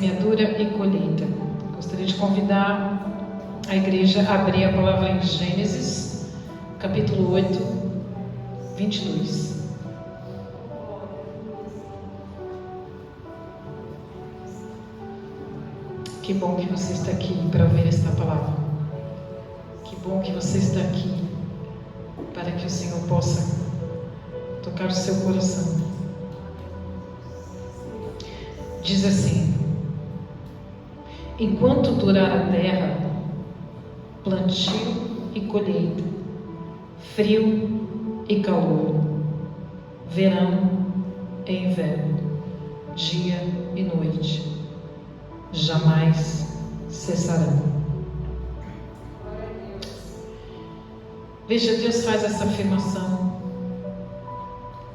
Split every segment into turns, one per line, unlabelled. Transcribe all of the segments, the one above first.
semeadura e colheita. Gostaria de convidar a igreja a abrir a palavra em Gênesis, capítulo 8, 22. Que bom que você está aqui para ouvir esta palavra. Que bom que você está aqui para que o Senhor possa tocar o seu coração. Diz assim: enquanto durar a terra, plantio e colheita, frio e calor, verão e inverno, dia e noite, jamais cessarão. Veja, Deus faz essa afirmação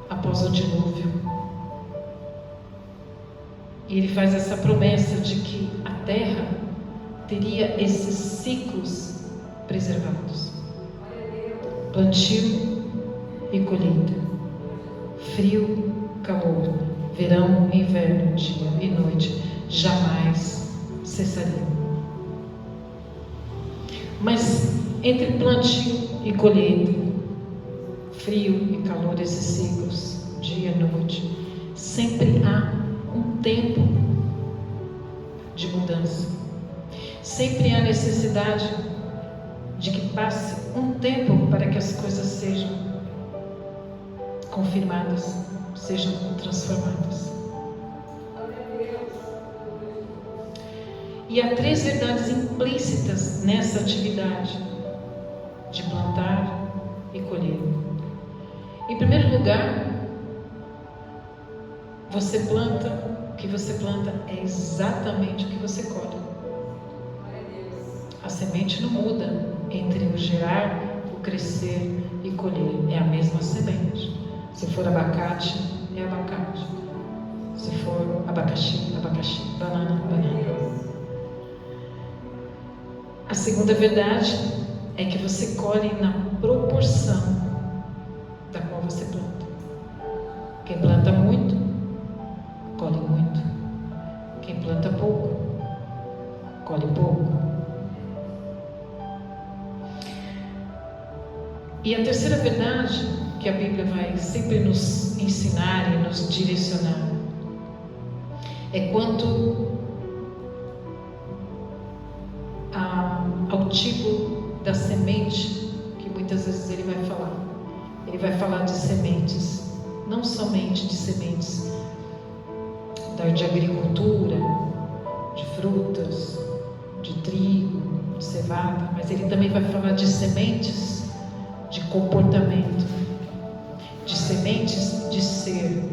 após o dilúvio. E Ele faz essa promessa de que a terra teria esses ciclos preservados: plantio e colheita, frio, calor, verão e inverno, dia e noite, jamais cessariam. Mas entre plantio e colheita, frio e calor, esses ciclos, dia e noite, sempre há um tempo de mudança. Sempre há necessidade de que passe um tempo para que as coisas sejam confirmadas, sejam transformadas. E há 3 verdades implícitas nessa atividade de plantar e colher. Em primeiro lugar, você planta, o que você planta é exatamente o que você colhe. A semente não muda entre o gerar, o crescer e colher. É a mesma semente. Se for abacate, é abacate. Se for abacaxi, abacaxi. Banana, banana. A segunda verdade é que você colhe na proporção da qual você planta. Quem planta muito, colhe muito. Quem planta pouco, colhe pouco. E a terceira verdade que a Bíblia vai sempre nos ensinar e nos direcionar é quanto ao tipo da semente que muitas vezes ele vai falar. Ele vai falar de sementes, não somente de sementes de agricultura, de frutas, de trigo, de cevada, mas ele também vai falar de sementes de comportamento, de sementes de ser,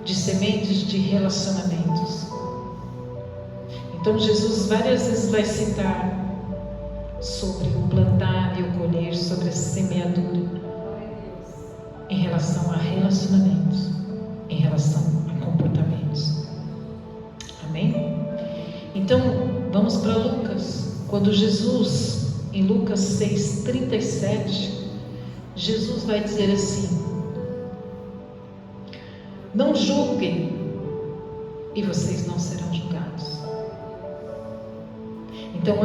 de sementes de relacionamentos. Então Jesus várias vezes vai citar sobre o plantar e o colher, sobre a semeadura, em relação a relacionamentos, em relação a comportamentos. Amém? Então, vamos para Lucas. Quando Jesus, em Lucas 6:37, Jesus vai dizer assim: não julguem e vocês não serão julgados. Então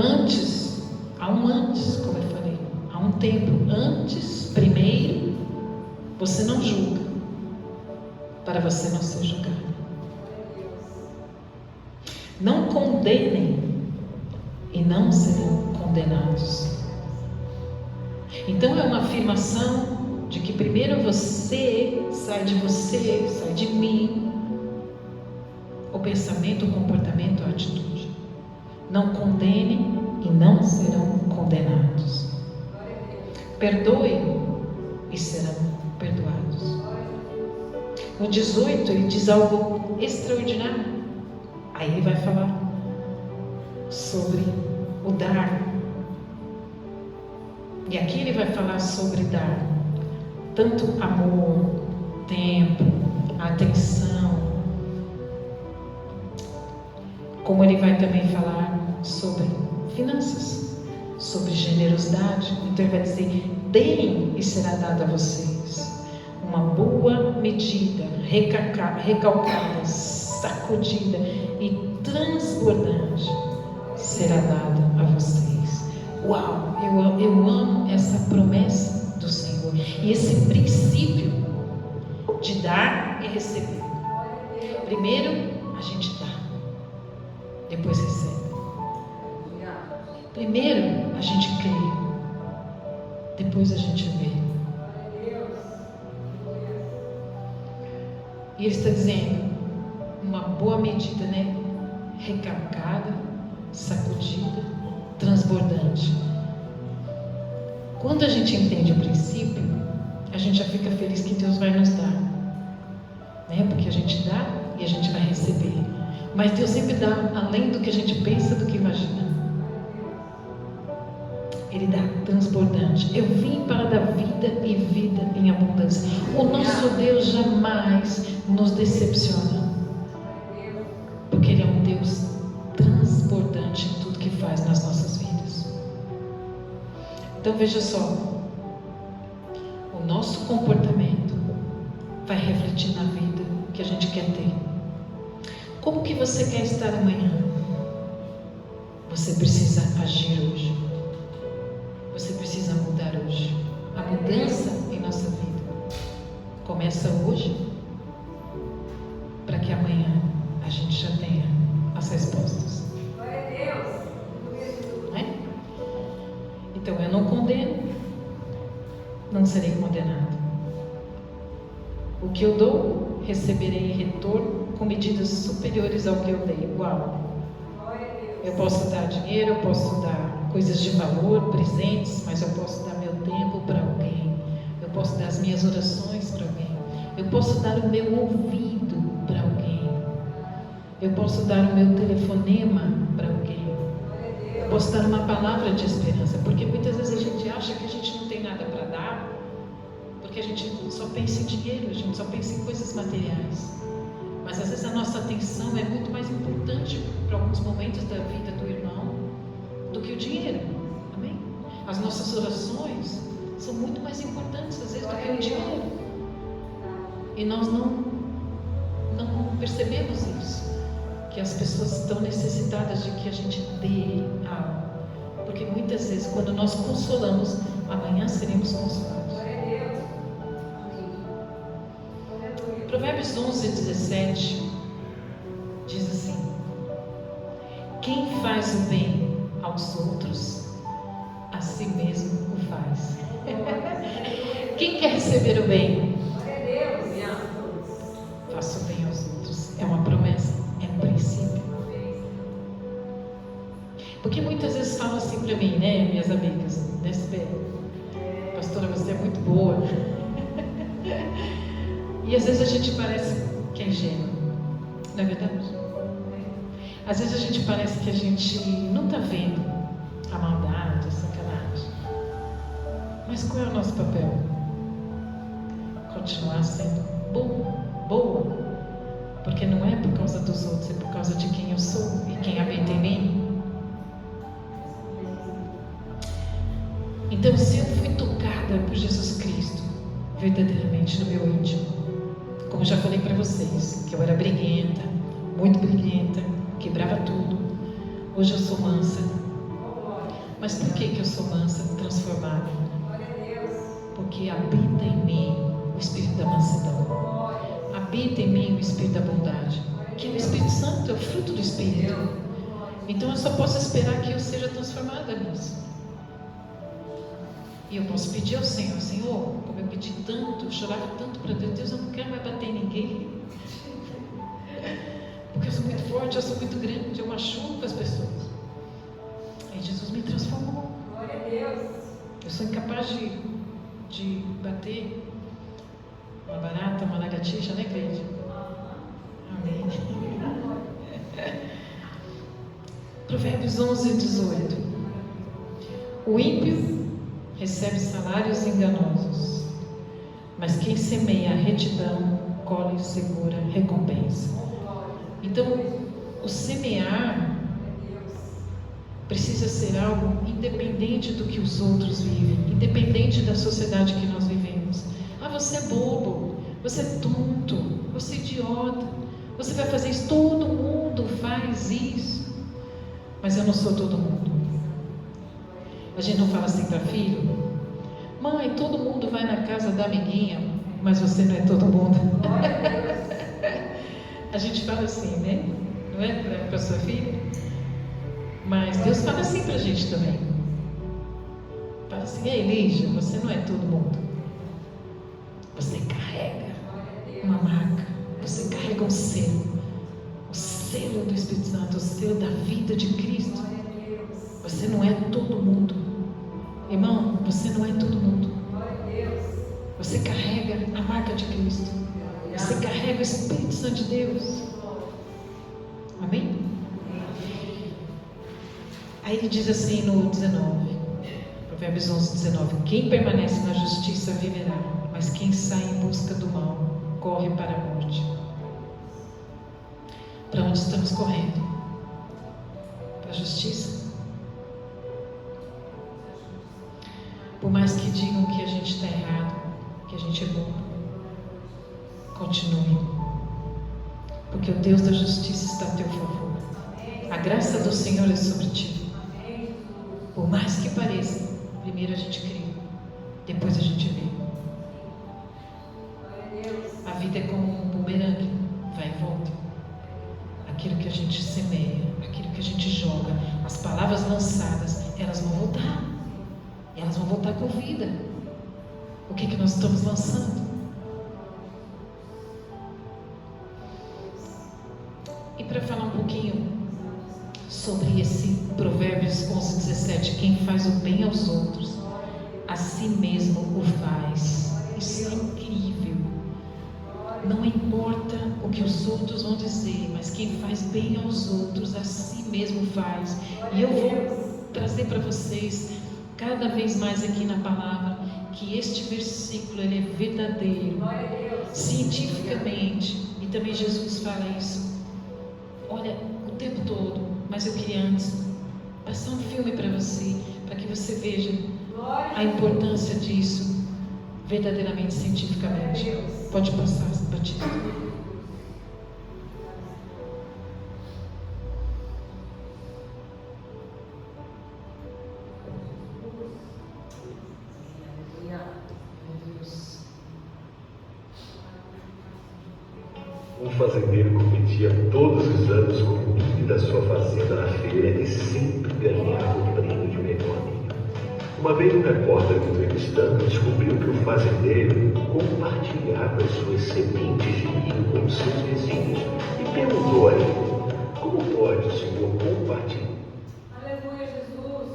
há um antes, como eu falei, há um tempo antes, primeiro, você não julga, para você não ser julgado. Não condenem e não serão condenados. Então é uma afirmação de que primeiro sai de mim, o pensamento, o comportamento, a atitude. Não condenem e não serão condenados. Perdoem e serão perdoados. No 18 ele diz algo extraordinário. Aí ele vai falar sobre o dar. E aqui ele vai falar sobre dar tanto amor, tempo, atenção, como ele vai também falar sobre finanças, sobre generosidade. Então ele vai dizer: deem e será dado a vocês uma boa medida, recalcada, sacudida e transbordante será dada a vocês. Uau, eu amo essa promessa do Senhor e esse princípio de dar e receber. Primeiro a gente dá, depois recebe. Primeiro a gente crê, depois a gente vê. E ele está dizendo, uma boa medida, né? Recalcada, sacudida, transbordante. Quando a gente entende o princípio, a gente já fica feliz que Deus vai nos dar, né? Porque a gente dá e a gente vai receber. Mas Deus sempre dá além do que a gente pensa, do que imagina. Ele dá transbordante. Eu vim para dar vida e vida em abundância. O nosso Deus jamais nos decepciona, porque Ele é um Deus transbordante em tudo que faz nas nossas vidas. Então veja só, o nosso comportamento vai refletir na vida que a gente quer ter. Como que você quer estar amanhã? Você precisa agir hoje. Você precisa mudar hoje. A mudança em nossa vida começa hoje, para que amanhã a gente já tenha as respostas. Né? Então eu não condeno, não serei condenado. O que eu dou, receberei em retorno com medidas superiores ao que eu dei. Uau! Eu posso dar dinheiro, eu posso dar coisas de valor, presentes, mas eu posso dar meu tempo para alguém. Eu posso dar as minhas orações para alguém. Eu posso dar o meu ouvido para alguém. Eu posso dar o meu telefonema para alguém. Eu posso dar uma palavra de esperança, porque muitas vezes a gente acha que a gente não tem nada para dar, porque a gente só pensa em dinheiro, a gente só pensa em coisas materiais. Mas às vezes a nossa atenção é muito mais importante para alguns momentos da vida do irmão do que o dinheiro. Amém? As nossas orações são muito mais importantes às vezes do que o dinheiro. E nós não percebemos isso, que as pessoas estão necessitadas de que a gente dê algo. Porque muitas vezes quando nós consolamos, amanhã seremos consolados. Provérbios 11:17 diz assim: quem faz o bem aos outros, a si mesmo o faz. Quem quer receber o bem? Faça o bem aos outros. É uma promessa, é um princípio. Porque muitas vezes falam assim para mim, né, minhas amigas, pastora, você é muito boa. E às vezes a gente parece que é ingênuo, não é verdade? Às vezes a gente parece que a gente não está vendo a maldade, a sacanagem. Mas qual é o nosso papel? Continuar sendo boa. Porque não é por causa dos outros, é por causa de quem eu sou e quem habita em mim. Então, se eu fui tocada por Jesus Cristo, verdadeiramente no meu íntimo, como eu já falei para vocês, que eu era briguenta, muito briguenta, quebrava tudo. Hoje eu sou mansa. Mas por que eu sou mansa, transformada? Porque habita em mim o Espírito da mansidão. Habita em mim o Espírito da bondade, que é o Espírito Santo, é o fruto do Espírito. Então eu só posso esperar que eu seja transformada nisso. E eu posso pedir ao Senhor, Senhor, como eu pedi tanto, eu chorava tanto para Deus, Deus, eu não quero mais bater em ninguém, porque eu sou muito forte, eu sou muito grande, eu machuco as pessoas. Aí Jesus me transformou. Glória a Deus. Eu sou incapaz de bater uma barata, uma lagartixa, né, Cleide? Amém. Provérbios 11:18. O ímpio recebe salários enganosos, mas quem semeia a retidão colhe segura recompensa. Então, o semear precisa ser algo independente do que os outros vivem, independente da sociedade que nós vivemos. Ah, você é bobo, você é tonto, você é idiota, Você vai fazer isso, todo mundo faz isso. Mas eu não sou todo mundo. A gente não fala assim para filho: mãe, todo mundo vai na casa da amiguinha, mas você não é todo mundo. A gente fala assim, né? Não é para sua filha? Mas Deus fala assim para a gente também. Fala assim: ei, Lígia, você não é todo mundo. Você carrega uma marca, você carrega um selo, o selo do Espírito Santo, o selo da vida de Cristo. Você não é todo mundo. Irmão, você não é todo mundo. Você carrega a marca de Cristo. Você carrega o Espírito Santo de Deus. Amém? Aí ele diz assim no 19, Provérbios 11, 19: quem permanece na justiça viverá, mas quem sai em busca do mal corre para a morte. Para onde estamos correndo? Para a justiça? Por mais que digam que a gente está errado, que a gente é bom, continue, porque o Deus da justiça está a teu favor. A graça do Senhor é sobre ti. Por mais que pareça, primeiro a gente crê, depois a gente vê. A vida é como um bumerangue, vai e volta. Aquilo que a gente semeia, aquilo que a gente joga, as palavras lançadas, elas vão voltar. E elas vão voltar com vida. O que nós estamos lançando? E para falar um pouquinho sobre esse Provérbios 11, 17: quem faz o bem aos outros, a si mesmo o faz. Isso é incrível. Não importa o que os outros vão dizer, mas quem faz bem aos outros, a si mesmo faz. E eu vou trazer para vocês cada vez mais aqui na palavra que este versículo ele é verdadeiro, cientificamente, e também Jesus fala isso. Olha, o tempo todo. Mas eu queria antes passar um filme para você, para que você veja a importância disso verdadeiramente, cientificamente. Pode passar, Batista.
Um fazendeiro competia todos os anos com o milho da sua fazenda na feira e sempre ganhava o prêmio de melhor amigo. Uma vez um repórter entrevistando descobriu que o fazendeiro compartilhava as suas sementes de milho com seus vizinhos e perguntou a ele: como pode o Senhor compartilhar?
Aleluia, Jesus!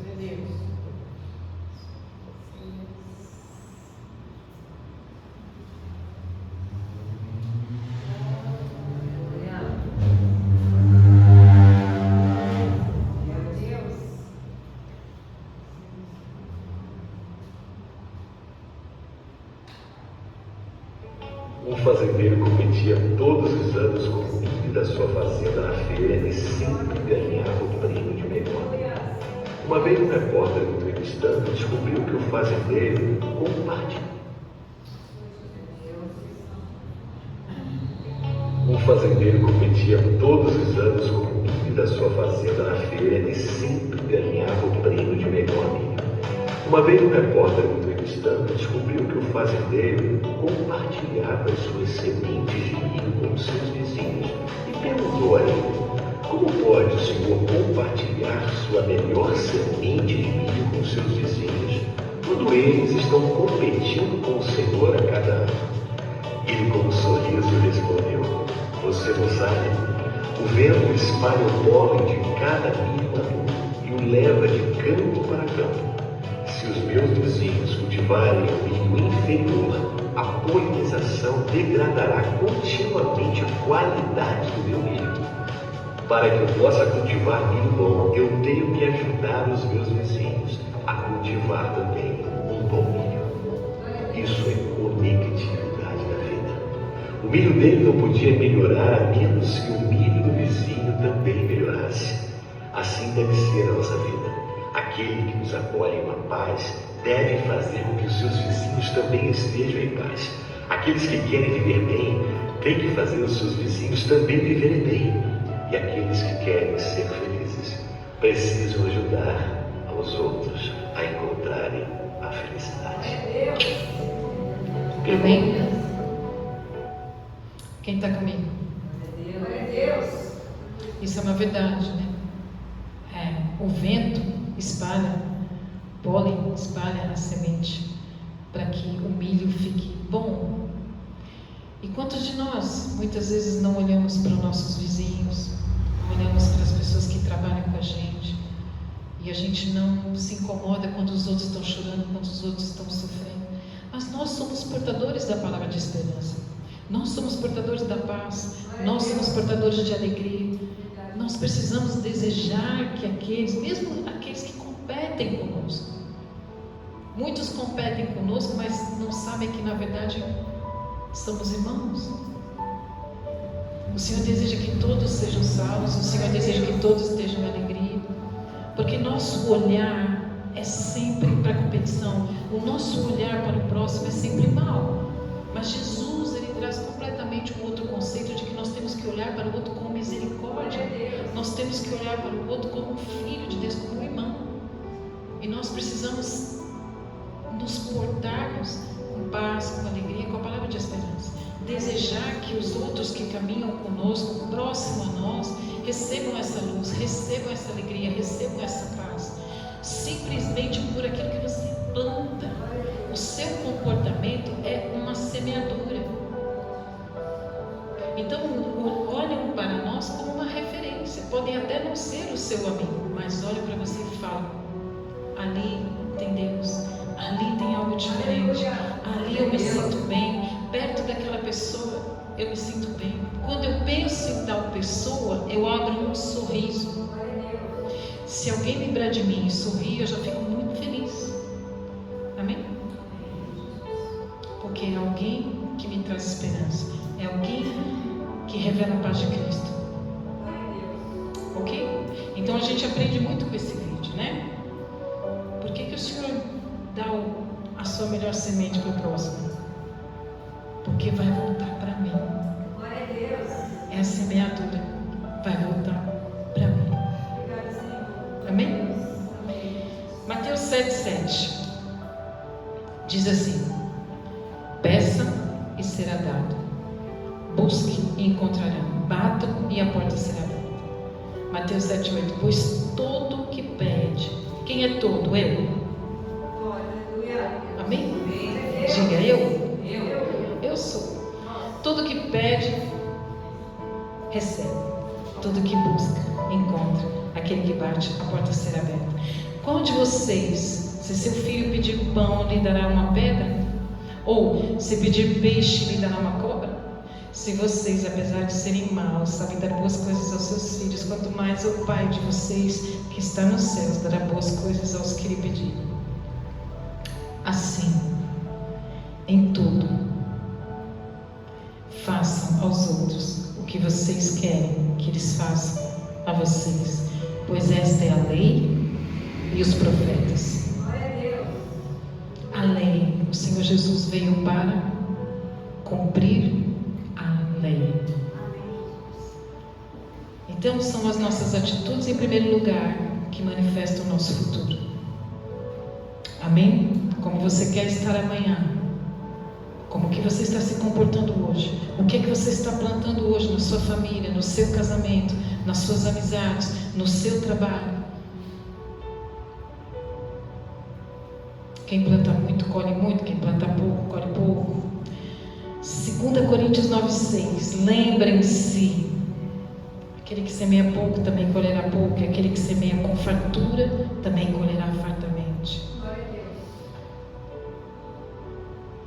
Meu Deus!
Um fazendeiro competia todos os anos com o milho da sua fazenda na feira e sempre ganhava o prêmio de melhor amigo. Uma vez um repórter entrevistando descobriu que o fazendeiro compartilhava. Um fazendeiro competia todos os anos com o milho da sua fazenda na feira e sempre ganhava o prêmio de melhor amigo. Uma vez um repórter entrevistando descobriu que o fazendeiro compartilhava as suas sementes de milho com seus vizinhos e perguntou a ele: como pode o Senhor compartilhar sua melhor semente de milho com seus vizinhos quando eles estão competindo com o Senhor a cada ano? Ele, com um sorriso, respondeu: você não sabe? O vento espalha o pólen de cada milho maduro e o leva de campo para campo. Se os meus vizinhos cultivarem o milho inferior, a polinização degradará continuamente a qualidade do meu milho. Para que eu possa cultivar milho bom, eu tenho que ajudar os meus vizinhos a cultivar também um bom milho. Isso é conectividade da vida. O milho dele não podia melhorar a menos que o milho do vizinho também melhorasse. Assim deve ser a nossa vida. Aquele que nos acolhe em uma paz deve fazer com que os seus vizinhos também estejam em paz. Aqueles que querem viver bem tem que fazer os seus vizinhos também viverem bem. E aqueles que querem ser felizes precisam ajudar aos outros a encontrarem a felicidade.
Amém? Quem está comigo? Isso é uma verdade, né? O vento espalha, pólen espalha a semente para que o milho fique bom. E quantos de nós muitas vezes não olhamos para os nossos vizinhos, não olhamos para as pessoas que trabalham com a gente, e a gente não se incomoda quando os outros estão chorando, quando os outros estão sofrendo. Mas nós somos portadores da palavra de esperança, nós somos portadores da paz, nós somos portadores de alegria. Nós precisamos desejar que aqueles, mesmo aqueles que competem conosco, muitos competem conosco, mas não sabem que na verdade somos irmãos. O Senhor deseja que todos sejam salvos, o Senhor deseja que todos estejam em alegria, porque nosso olhar é sempre para a competição, o nosso olhar para o próximo é sempre mal. Mas Jesus, Ele traz completamente um outro conceito de que nós temos que olhar para o outro com misericórdia, nós temos que olhar para o outro como um filho de Deus, como um irmão, e nós precisamos nos portarmos com paz, com alegria, com a palavra de esperança, desejar que os outros que caminham conosco, próximo a nós, recebam essa luz, recebam essa alegria, recebam essa paz, simplesmente por aquilo que você planta. O seu comportamento é uma semeadura. Então, olhem para nós como uma referência. Podem até não ser o seu amigo, mas olhem para você e falam: ali tem Deus, ali tem algo diferente, ali eu me sinto bem, perto daquela pessoa eu me sinto bem. Quando eu penso em tal pessoa, eu abro um sorriso. Se alguém lembrar de mim e sorrir, eu já fico muito feliz. Amém? Porque é alguém que me traz esperança, é alguém que revela a paz de Cristo. Ok? Então a gente aprende muito com esse vídeo, né? Por que o Senhor dá a sua melhor semente para o próximo? Porque vai voltar para mim. É a semeadura, vai voltar para mim. Amém? Mateus 7,7 diz assim: peça e será dado, busque e encontrarão, batam e a porta será aberta. Mateus 7,8: pois todo que pede, quem é todo? Eu. Amém? Diga eu sou. Todo que pede, recebe. Todo que busca, encontra. Aquele que bate, a porta será aberta. Qual de vocês, se seu filho pedir pão, lhe dará uma pedra? Ou, se pedir peixe, lhe dará uma cobra? Se vocês, apesar de serem maus, sabem dar boas coisas aos seus filhos, quanto mais o Pai de vocês, que está nos céus, dará boas coisas aos que lhe pedirem. Assim, em tudo, façam aos outros o que vocês querem que eles façam a vocês, pois esta é a lei e os profetas. A lei, o Senhor Jesus veio para cumprir a lei. Então são as nossas atitudes em primeiro lugar que manifestam o nosso futuro. Amém? Como você quer estar amanhã? Como que você está se comportando hoje? O que você está plantando hoje na sua família, no seu casamento, nas suas amizades, no seu trabalho? Quem planta muito, colhe muito. Quem planta pouco, colhe pouco. 2 Coríntios 9,6. Lembrem-se: aquele que semeia pouco também colherá pouco, e aquele que semeia com fartura também colherá fartamente.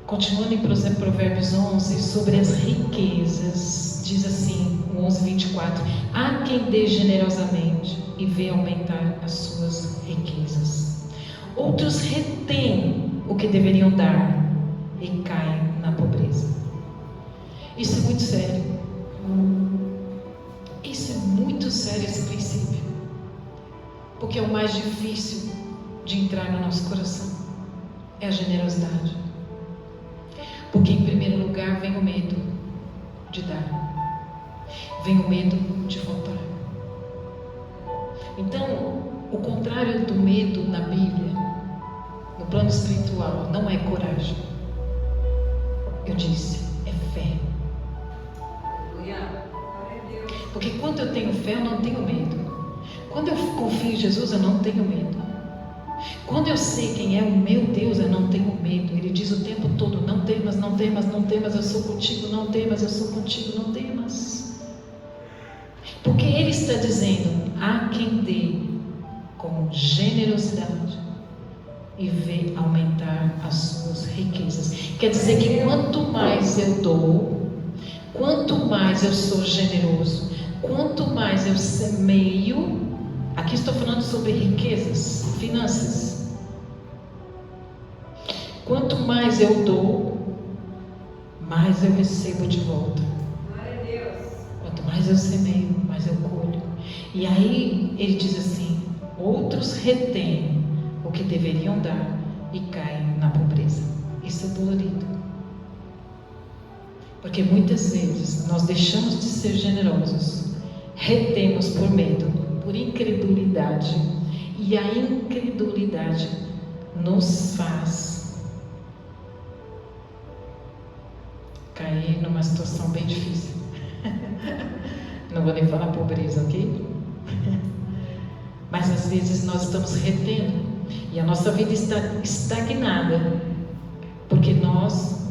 Continuando em Provérbios 11, sobre as riquezas, diz assim, o 11:24: há quem dê generosamente e vê aumentar as suas riquezas. Outros retêm o que deveriam dar e caem na pobreza. Isso é muito sério. Isso é muito sério, esse princípio. Porque é o mais difícil de entrar no nosso coração. É a generosidade. Porque em primeiro lugar vem o medo de dar. Vem o medo de faltar. Então, o contrário do medo na Bíblia, no plano espiritual, não é coragem. Eu disse, é fé. Porque quando eu tenho fé, eu não tenho medo. Quando eu confio em Jesus, eu não tenho medo. Quando eu sei quem é o meu Deus, eu não tenho medo. Ele diz o tempo todo, não temas, não temas, não temas, eu sou contigo, não temas, eu sou contigo, não temas. Porque Ele está dizendo, há quem dê com generosidade e vê aumentar as suas riquezas. Quer dizer que quanto mais eu dou, quanto mais eu sou generoso, quanto mais eu semeio, aqui estou falando sobre riquezas, finanças. Quanto mais eu dou, mais eu recebo de volta. Quanto mais eu semeio, mais eu colho. E aí ele diz assim, outros retêm o que deveriam dar e caem na pobreza. Isso é dolorido. Porque muitas vezes nós deixamos de ser generosos, retemos por medo, por incredulidade, e a incredulidade nos faz cair numa situação bem difícil. Não vou nem falar pobreza, ok? Mas às vezes nós estamos retendo e a nossa vida está estagnada porque nós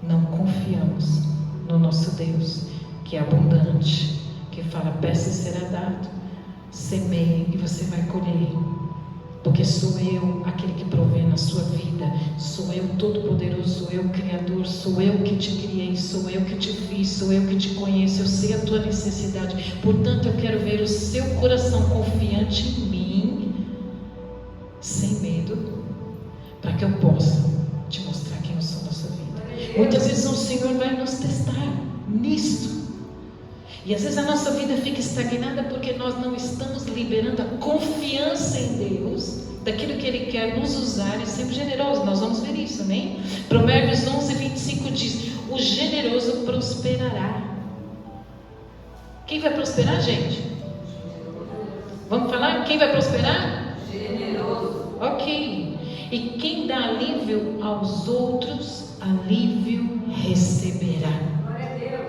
não confiamos no nosso Deus, que é abundante, que fala, peça e será dado, semeie e você vai colher, porque sou eu aquele que provê na sua vida, sou eu todo-poderoso, sou eu o Criador, sou eu que te criei, sou eu que te fiz, sou eu que te conheço, eu sei a tua necessidade, portanto eu quero ver o seu coração confiante em mim, sem medo, para que eu possa te mostrar quem eu sou na sua vida. Muitas vezes o Senhor vai nos testar nisto. E às vezes a nossa vida fica estagnada porque nós não estamos liberando a confiança em Deus, daquilo que Ele quer nos usar e ser generoso. Nós vamos ver isso, né? Provérbios 11:25 diz, o generoso prosperará. Quem vai prosperar, gente? Vamos falar? Quem vai prosperar?
Generoso.
Ok. E quem dá alívio aos outros, alívio receberá.
Glória a Deus.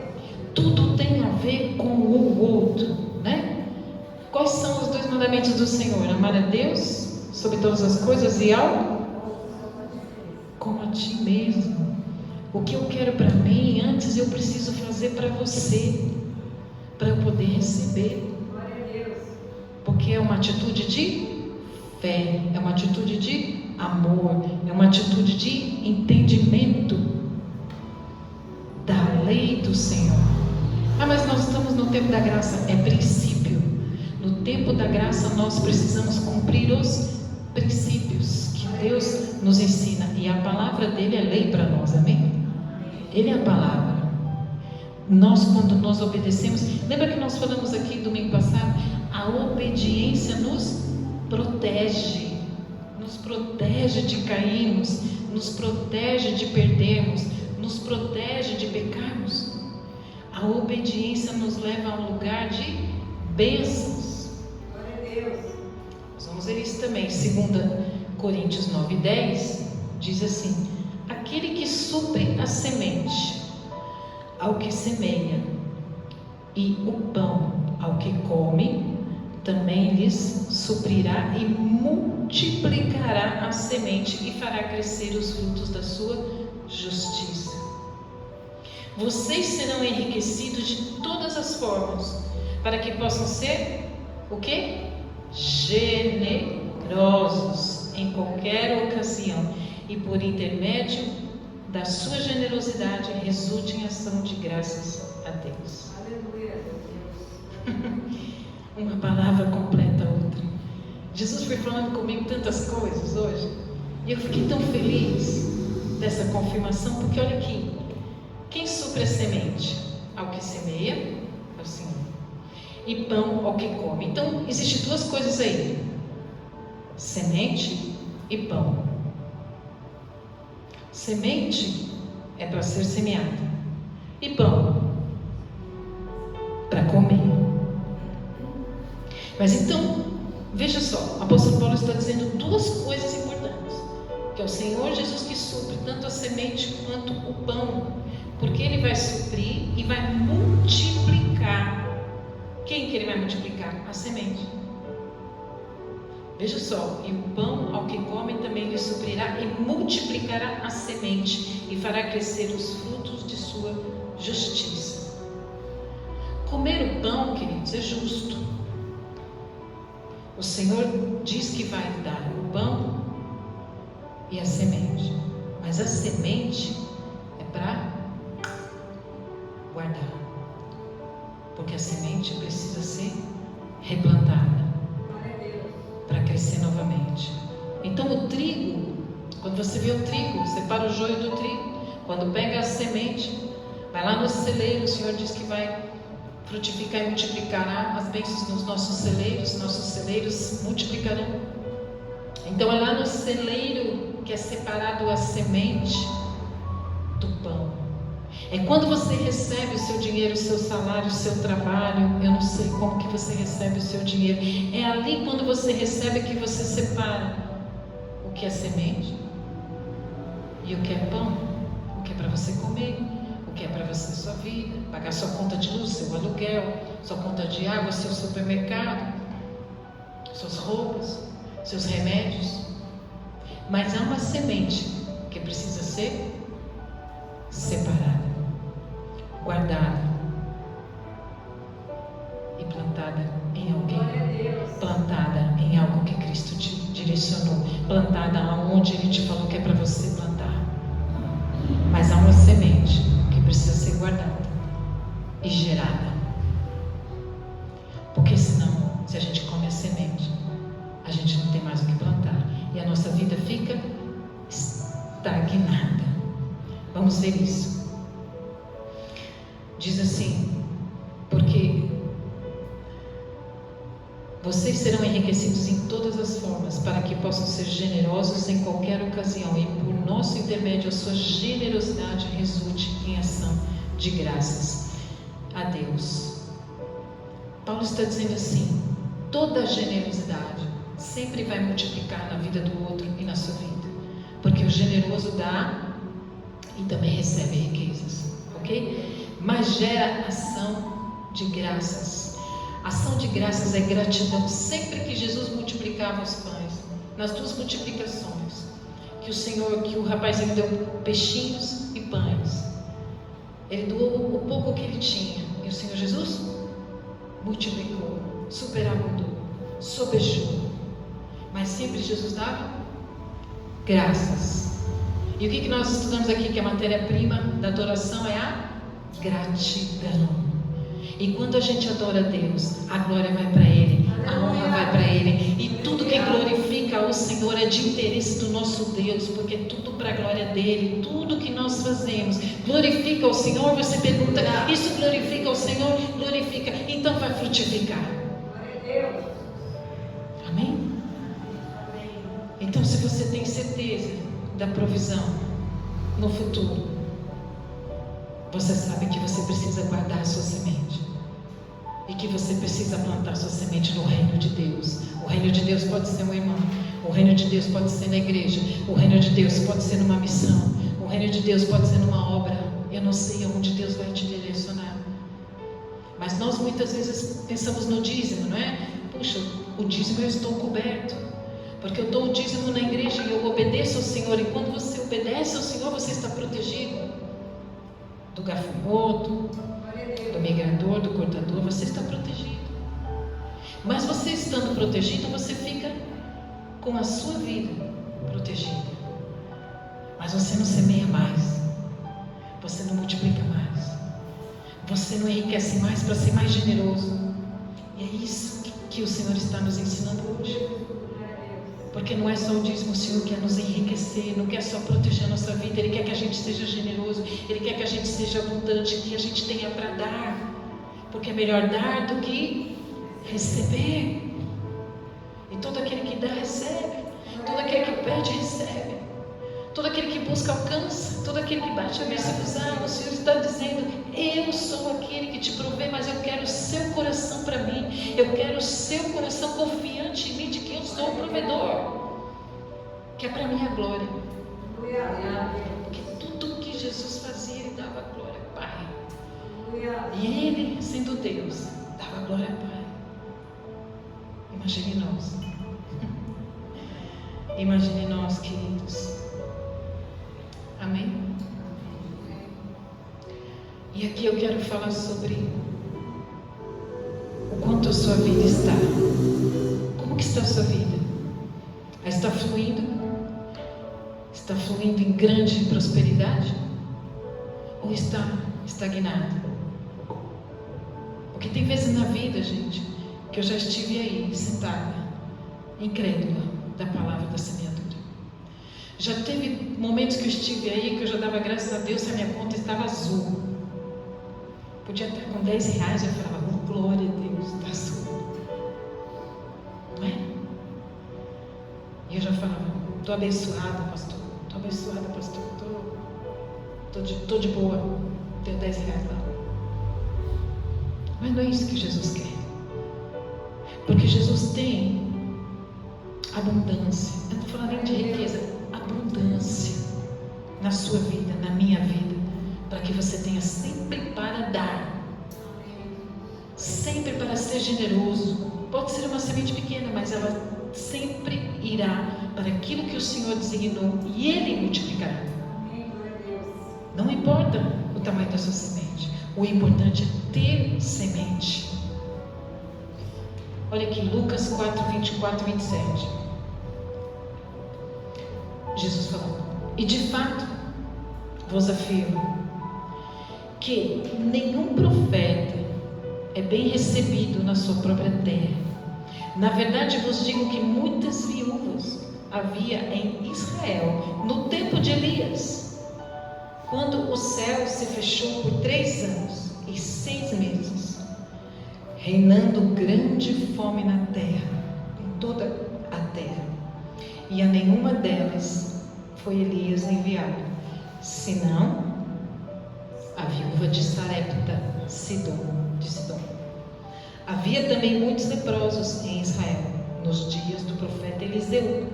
Tudo tem a ver com o outro, né? Quais são os 2 mandamentos do Senhor? Amar a Deus sobre todas as coisas e como a ti mesmo. O que eu quero para mim, antes eu preciso fazer para você, para eu poder receber.
Glória a Deus.
Porque é uma atitude de fé, é uma atitude de amor, é uma atitude de entendimento da lei do Senhor. Mas nós estamos no tempo da graça, é princípio. No tempo da graça nós precisamos cumprir os princípios que Deus nos ensina, e a palavra dele é lei para nós, amém? Ele é a palavra. Nós, quando nós obedecemos, lembra que nós falamos aqui domingo passado, a obediência nos protege de cairmos, nos protege de perdermos, nos protege de pecarmos. A obediência nos leva a um lugar de bênçãos.
Glória a Deus.
Nós vamos ver isso também. 2 Coríntios 9:10 diz assim, aquele que supre a semente ao que semeia e o pão ao que come, também lhes suprirá e multiplicará a semente e fará crescer os frutos da sua justiça. Vocês serão enriquecidos de todas as formas, para que possam ser, o quê? Generosos em qualquer ocasião, e por intermédio da sua generosidade resulte em ação de graças a Deus.
Aleluia, Deus.
Uma palavra completa a outra. Jesus foi falando comigo tantas coisas hoje, e eu fiquei tão feliz dessa confirmação, porque olha aqui, quem supre a semente? Ao que semeia, é o Senhor, e pão ao que come. Então, existem 2 coisas aí, semente e pão. Semente é para ser semeada, e pão para comer. Mas então, veja só, o apóstolo Paulo está dizendo duas coisas importantes, que é o Senhor Jesus que supre tanto a semente quanto o pão, porque Ele vai suprir e vai multiplicar. Quem que Ele vai multiplicar? A semente. Veja só, e o pão ao que come também lhe suprirá e multiplicará a semente e fará crescer os frutos de sua justiça. Comer o pão, queridos, é justo. O Senhor diz que vai dar o pão e a semente, mas a semente é para guardar, porque a semente precisa ser replantada para crescer novamente. Então o trigo, quando você vê o trigo, separa o joio do trigo. Quando pega a semente, vai lá no celeiro, o Senhor diz que vai frutificar e multiplicará as bênçãos nos nossos celeiros multiplicarão. Então é lá no celeiro que é separado a semente do pão. É quando você recebe o seu dinheiro, o seu salário, o seu trabalho. Eu não sei como que você recebe o seu dinheiro. É ali quando você recebe que você separa o que é semente e o que é pão, o que é para você comer, o que é para você, sua vida, pagar sua conta de luz, seu aluguel, sua conta de água, seu supermercado, suas roupas, seus remédios. Mas há uma semente que precisa ser separada, guardada e plantada em alguém, plantada em algo que Cristo te direcionou, plantada aonde Ele te falou que é para você plantar. Mas há uma semente que precisa ser guardada e gerada, porque senão, se a gente come a semente, a gente não tem mais o que plantar e a nossa vida fica estagnada. Vamos ver isso. Diz assim: porque vocês serão enriquecidos em todas as formas, para que possam ser generosos em qualquer ocasião, e por nosso intermédio a sua generosidade resulte em ação de graças a Deus. Paulo está dizendo assim: toda generosidade sempre vai multiplicar na vida do outro e na sua vida, porque o generoso dá e também recebe riquezas, ok? Mas gera ação de graças. Ação de graças é gratidão. Sempre que Jesus multiplicava os pães, nas duas multiplicações, que o rapazinho deu peixinhos e pães, ele doou o pouco que ele tinha, e o Senhor Jesus multiplicou, superabundou, sobejou. Mas sempre Jesus dava graças. E o que nós estudamos aqui? Que a matéria-prima da adoração é a gratidão. E quando a gente adora a Deus, a glória vai para Ele, a honra vai para Ele, e tudo que glorifica ao Senhor é de interesse do nosso Deus, porque é tudo para a glória dEle. Tudo que nós fazemos glorifica ao Senhor. Você pergunta: isso glorifica ao Senhor? Glorifica, então vai frutificar. Amém? Então, se você tem certeza da provisão no futuro, você sabe que você precisa guardar a sua semente e que você precisa plantar sua semente no reino de Deus. O reino de Deus pode ser um irmão, o reino de Deus pode ser na igreja, o reino de Deus pode ser numa missão, o reino de Deus pode ser numa obra. Eu não sei aonde Deus vai te direcionar, mas nós muitas vezes pensamos no dízimo, não é? Puxa, o dízimo eu estou coberto, porque eu dou o dízimo na igreja e eu obedeço ao Senhor. E quando você obedece ao Senhor, você está protegido do gafanhoto, do migrador, do cortador. Você está protegido. Mas você estando protegido, você fica com a sua vida protegida. Mas você não semeia mais, você não multiplica mais, você não enriquece mais para ser mais generoso. E é isso que o Senhor está nos ensinando hoje. Porque não é só o dízimo, o Senhor quer nos enriquecer, não quer só proteger a nossa vida. Ele quer que a gente seja generoso, Ele quer que a gente seja abundante, que a gente tenha para dar, porque é melhor dar do que receber. E todo aquele que dá, recebe. Todo aquele que pede, recebe. Todo aquele que busca, alcança. Todo aquele que bate, a ver se usar. O Senhor está dizendo: eu sou aquele que te provê, mas eu quero o seu Eu quero o seu coração confiante em mim de que eu sou o provedor, que é para minha glória. Porque tudo que Jesus fazia, Ele dava glória ao Pai. E Ele, sendo Deus, dava glória ao Pai. Imagine nós. Imagine nós, queridos. Amém? E aqui eu quero falar sobre o quanto a sua vida está. Como que está a sua vida? Ela está fluindo? Está fluindo em grande prosperidade? Ou está estagnada? Porque tem vezes na vida, gente, que eu já estive aí, sentada, incrédula da palavra da semeadura. Já teve momentos que eu estive aí, que eu já dava graças a Deus se a minha conta estava azul. Podia estar com 10 reais, eu falava, oh, glória a Deus, está azul. Não é? E eu já falava, estou abençoada, pastor. Estou abençoada, pastor. Estou de boa. Tenho 10 reais lá. Mas não é isso que Jesus quer. Porque Jesus tem abundância. Eu não estou falando nem de riqueza. Abundância na sua vida, na minha vida. Para que você tenha sempre para dar. Sempre para ser generoso. Pode ser uma semente pequena, mas ela sempre irá para aquilo que o Senhor designou e Ele multiplicará. Não importa o tamanho da sua semente. O importante é ter semente. Olha aqui, Lucas 4, 24 e 27. Jesus falou: e de fato vos afirmo que nenhum profeta é bem recebido na sua própria terra. Na verdade vos digo que muitas viúvas havia em Israel no tempo de Elias, quando o céu se fechou por 3 anos e 6 meses, reinando grande fome na terra, em toda a terra, e a nenhuma delas foi Elias enviado, senão a viúva de Sarepta de Sidom. Havia também muitos leprosos em Israel nos dias do profeta Eliseu,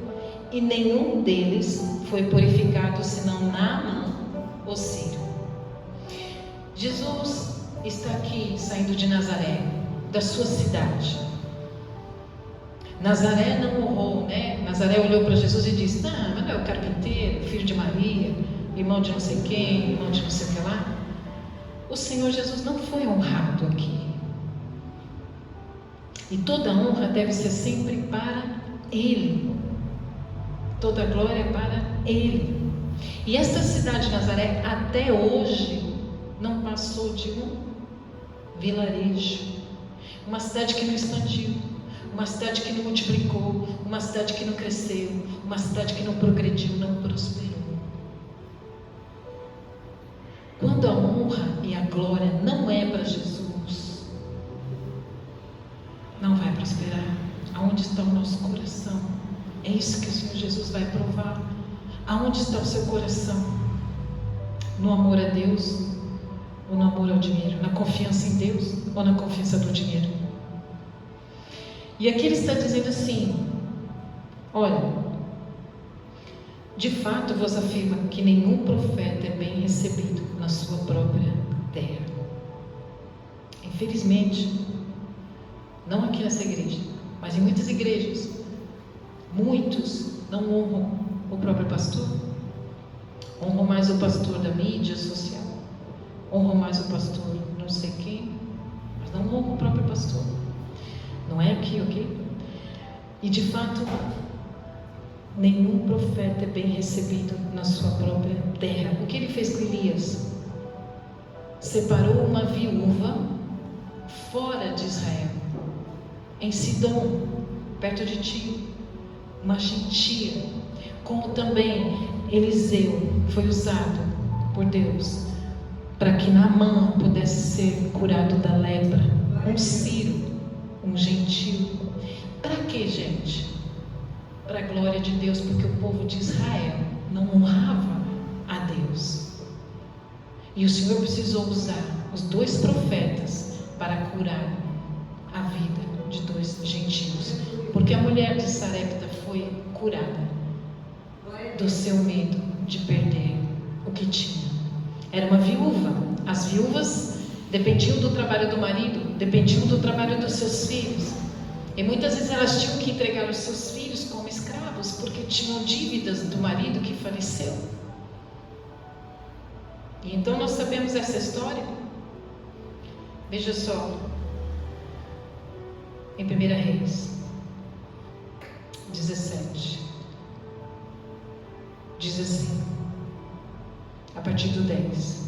e nenhum deles foi purificado senão Naamã, o sírio. Jesus está aqui saindo de Nazaré, da sua cidade. Nazaré não honrou, né? Nazaré olhou para Jesus e disse: não, mas não é o carpinteiro, filho de Maria, irmão de não sei quem, irmão de não sei o que lá. O Senhor Jesus não foi honrado aqui. E toda honra deve ser sempre para Ele. Toda glória é para Ele. E esta cidade de Nazaré, até hoje, não passou de um vilarejo. Uma cidade que não expandiu. Uma cidade que não multiplicou. Uma cidade que não cresceu. Uma cidade que não progrediu, não prosperou. Quando a honra e a glória não é para Jesus, não vai prosperar. Aonde está o nosso coração? É isso que o Senhor Jesus vai provar. Aonde está o seu coração? No amor a Deus ou no amor ao dinheiro? Na confiança em Deus ou na confiança do dinheiro? E aqui ele está dizendo assim: olha, de fato vos afirmo que nenhum profeta é bem recebido na sua própria terra. Infelizmente, não aqui nessa igreja, mas em muitas igrejas, muitos não honram o próprio pastor, honram mais o pastor da mídia social, honram mais o pastor não sei quem, mas não honram o próprio pastor. Não é aqui, ok? E de fato, nenhum profeta é bem recebido na sua própria terra. O que ele fez com Elias? Separou uma viúva fora de Israel, em Sidom, perto de Tiro, uma gentia. Como também Eliseu foi usado por Deus para que Naamã pudesse ser curado da lepra, um sírio, um gentio. Para quê, gente? Para a glória de Deus, porque o povo de Israel não honrava a Deus. E o Senhor precisou usar os 2 profetas para curar a vida de 2 gentios. Porque a mulher de Sarepta foi curada do seu medo de perder o que tinha. Era uma viúva. As viúvas dependiam do trabalho do marido, dependiam do trabalho dos seus filhos. E muitas vezes elas tinham que entregar os seus filhos como escravos, porque tinham dívidas do marido que faleceu. E então nós sabemos essa história. Veja só, em 1 Reis 17, diz assim, a partir do 10.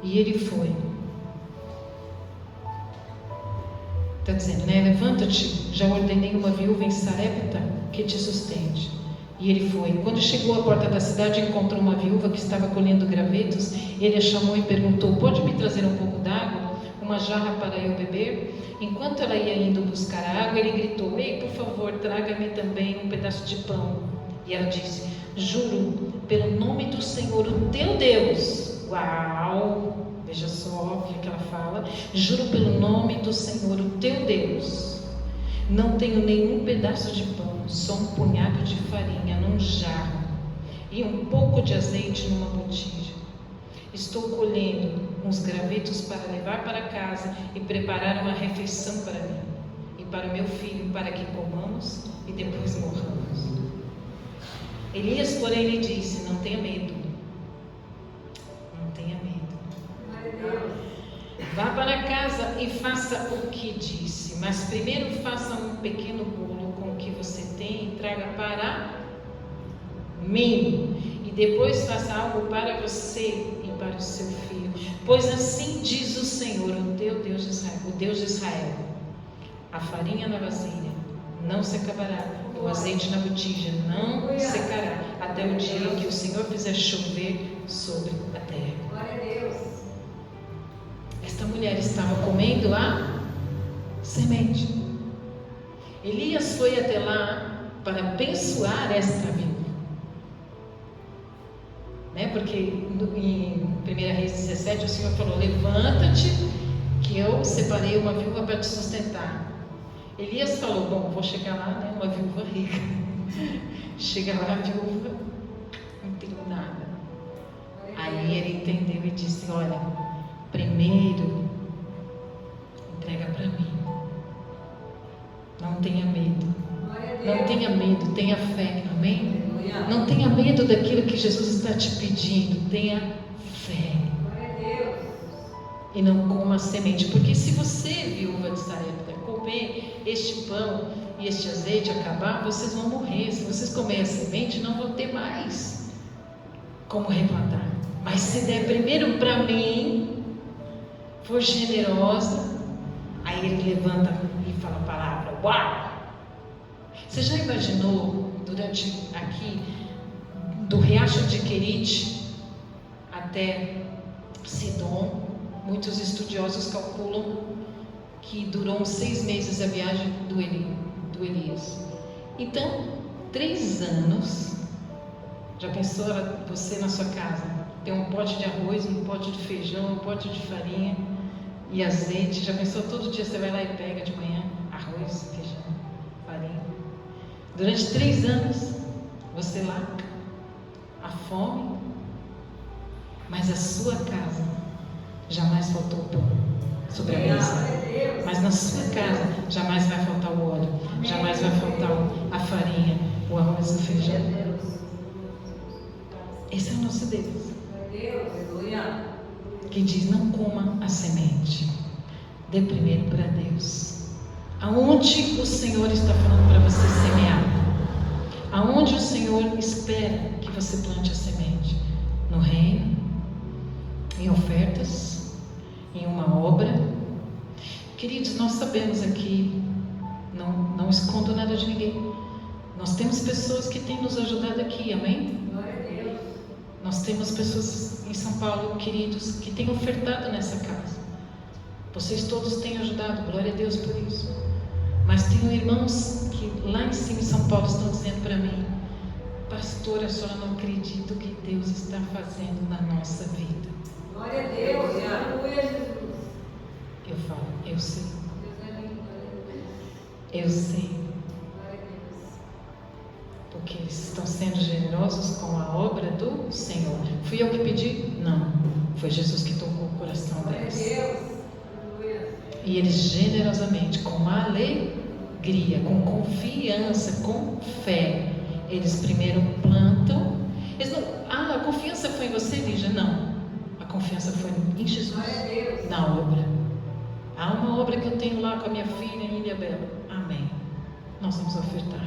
E ele foi. Está dizendo, né? Levanta-te, já ordenei uma viúva em Sarepta que te sustente. E ele foi. Quando chegou à porta da cidade, encontrou uma viúva que estava colhendo gravetos. Ele a chamou e perguntou: pode me trazer um pouco d'água? Uma jarra para eu beber? Enquanto ela ia indo buscar a água, ele gritou: ei, por favor, traga-me também um pedaço de pão. E ela disse: juro pelo nome do Senhor, o teu Deus. Uau! Veja só o que ela fala. Juro pelo nome do Senhor, o teu Deus, não tenho nenhum pedaço de pão, só um punhado de farinha num jarro e um pouco de azeite numa botija. Estou colhendo uns gravetos para levar para casa e preparar uma refeição para mim e para o meu filho, para que comamos e depois morramos. Elias, porém, lhe disse: não tenha medo. Não tenha medo. Vá para casa e faça o que disse, mas primeiro faça um pequeno bolo com o que você tem e traga para mim, e depois faça algo para você e para o seu filho, pois assim diz o Senhor, o teu Deus de Israel, o Deus de Israel: a farinha na vasilha não se acabará, o azeite na botija não secará, até o dia em que o Senhor fizer chover sobre a terra.
Glória a Deus.
Esta mulher estava comendo a semente. Elias foi até lá para abençoar esta viúva, né? Porque em 1 Reis 17 o Senhor falou: levanta-te, que eu separei uma viúva para te sustentar. Elias falou: bom, vou chegar lá, né? Uma viúva rica. Chega lá, a viúva não tem nada. Aí ele entendeu e disse: olha, primeiro entrega para mim. Não tenha medo. Não tenha medo, tenha fé. Amém? Não tenha medo daquilo que Jesus está te pedindo. Tenha fé. E não coma a semente. Porque se você, viúva de Sarepta, comer este pão e este azeite acabar, vocês vão morrer. Se vocês comerem a semente, não vão ter mais como replantar. Mas se der primeiro para mim, for generosa, aí ele levanta e fala a palavra: uau! Você já imaginou, durante aqui, do riacho de Querite até Sidom, muitos estudiosos calculam que durou uns 6 meses a viagem do Elias. Então, 3 anos. Já pensou você na sua casa? Tem um pote de arroz, um pote de feijão, um pote de farinha e azeite. Já pensou, todo dia você vai lá e pega de manhã arroz, feijão, farinha? Durante 3 anos, você lá, a fome, mas a sua casa jamais faltou pão sobre a mesa. Mas na sua casa jamais vai faltar o óleo, jamais vai faltar a farinha, o arroz e o feijão. Esse é o nosso Deus, que diz: não coma a semente, dê primeiro para Deus. Aonde o Senhor está falando para você semear? Aonde o Senhor espera que você plante a semente? No reino? Em ofertas? Em uma obra? Queridos, nós sabemos aqui, não escondo nada de ninguém. Nós temos pessoas que têm nos ajudado aqui, amém? Nós temos pessoas em São Paulo, queridos, que têm ofertado nessa casa. Vocês todos têm ajudado, glória a Deus por isso. Mas tenho irmãos que lá em cima em São Paulo estão dizendo para mim: pastora, a senhora não acredita o que Deus está fazendo na nossa vida.
Glória a Deus, aleluia, Jesus.
Eu falo: eu sei.
Deus é
Eu sei.
Glória a Deus.
Porque eles estão sendo generosos com a obra do Senhor. Fui eu que pedi? Não. Foi Jesus que tocou o coração
Glória a
deles.
Deus. Aleluia.
E eles generosamente, com alegria, com confiança, com fé, eles primeiro plantam. Eles não, a confiança foi em você, Lígia? Não. A confiança foi em Jesus,
Glória a Deus.
na obra. Há uma obra que eu tenho lá com a minha filha, Ilha Bela. Amém. Nós vamos ofertar.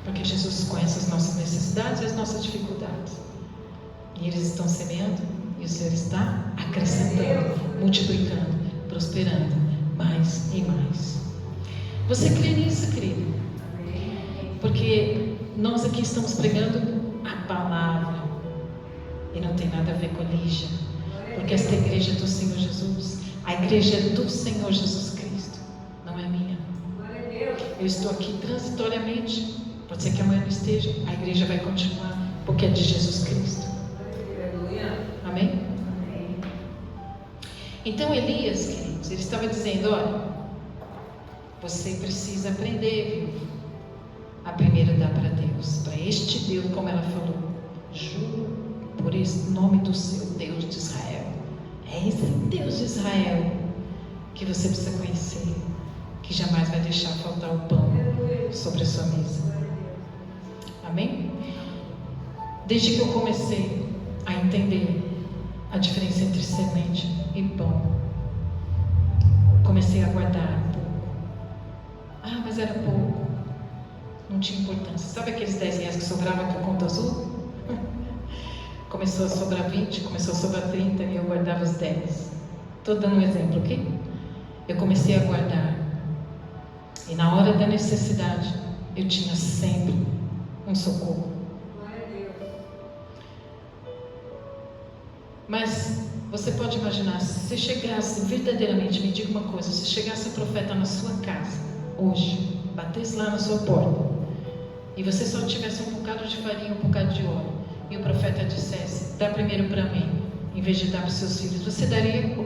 Porque Jesus conhece as nossas necessidades e as nossas dificuldades. E eles estão semeando e o Senhor está acrescentando, multiplicando, prosperando mais e mais. Você crê nisso, querido? Porque nós aqui estamos pregando a palavra e não tem nada a ver com a Lígia. Porque esta igreja é do Senhor Jesus. A igreja é do Senhor Jesus Cristo, não é minha.
Glória a Deus.
Eu estou aqui transitoriamente. Pode ser que amanhã não esteja. A igreja vai continuar, porque é de Jesus Cristo.
Aleluia.
Amém?
Amém.
Então Elias, queridos, ele estava dizendo: olha, você precisa aprender, viu? A primeiro dar para Deus, para este Deus, como ela falou. Juro por esse nome do seu Deus de Israel. É esse Deus de Israel que você precisa conhecer, que jamais vai deixar faltar o pão sobre a sua mesa. Amém? Desde que eu comecei a entender a diferença entre semente e pão, comecei a guardar pouco. Ah, mas era pouco. Não tinha importância. Sabe aqueles 10 reais que sobravam com a conta azul? Começou a sobrar 20, começou a sobrar 30 e eu guardava os 10. Estou dando um exemplo, ok? Eu comecei a guardar. E na hora da necessidade, eu tinha sempre um socorro.
Glória a Deus.
Mas você pode imaginar, se você chegasse verdadeiramente, me diga uma coisa, se chegasse um profeta na sua casa, hoje, batesse lá na sua porta, e você só tivesse um bocado de farinha, um bocado de óleo, e o profeta dissesse: dá primeiro para mim, em vez de dar para os seus filhos, você daria?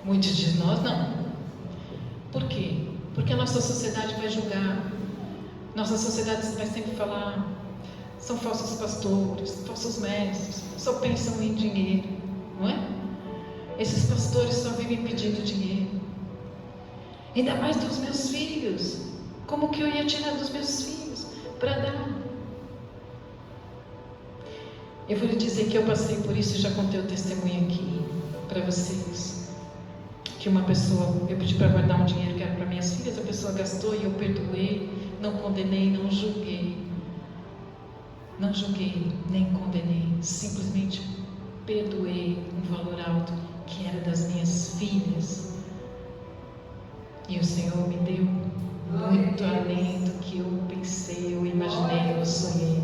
Muitos de nós não. Por quê? Porque a nossa sociedade vai julgar. Nossa sociedade vai sempre falar: são falsos pastores, falsos mestres, só pensam em dinheiro, não é? Esses pastores só vivem pedindo dinheiro. Ainda mais dos meus filhos. Como que eu ia tirar dos meus filhos para dar? Eu vou lhe dizer que eu passei por isso e já contei o testemunho aqui para vocês. Que uma pessoa, eu pedi para guardar um dinheiro que era para minhas filhas, a pessoa gastou e eu perdoei, não condenei, não julguei. Não julguei, nem condenei, simplesmente perdoei um valor alto que era das minhas filhas. E o Senhor me deu muito além do que eu pensei, eu imaginei, eu sonhei.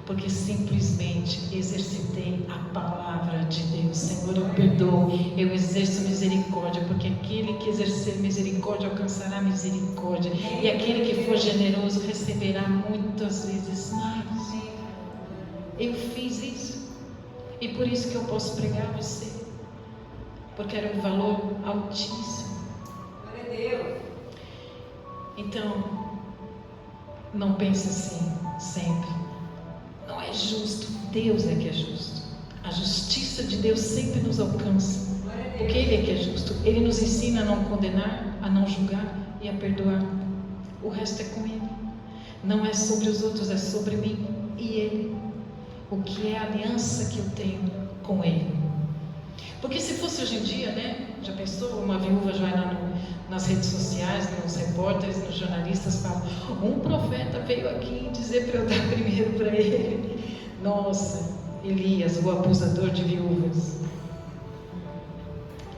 Porque simplesmente exercitei a palavra de Deus. Senhor, eu perdoo, eu exerço misericórdia, porque aquele que exercer misericórdia alcançará misericórdia. E aquele que for generoso receberá muitas vezes mais. Eu fiz isso. E por isso que eu posso pregar a você. Porque era um valor altíssimo.
Glória a Deus.
Então, não pense assim sempre. Não é justo. Deus é que é justo. A justiça de Deus sempre nos alcança. Porque Ele é que é justo. Ele nos ensina a não condenar, a não julgar e a perdoar. O resto é com Ele. Não é sobre os outros, é sobre mim e Ele. O que é a aliança que eu tenho com Ele. Porque se fosse hoje em dia, né? Já pensou? Uma viúva já vai nas redes sociais, nos repórteres, nos jornalistas falam: um profeta veio aqui dizer para eu dar primeiro para ele. Nossa, Elias, o abusador de viúvas.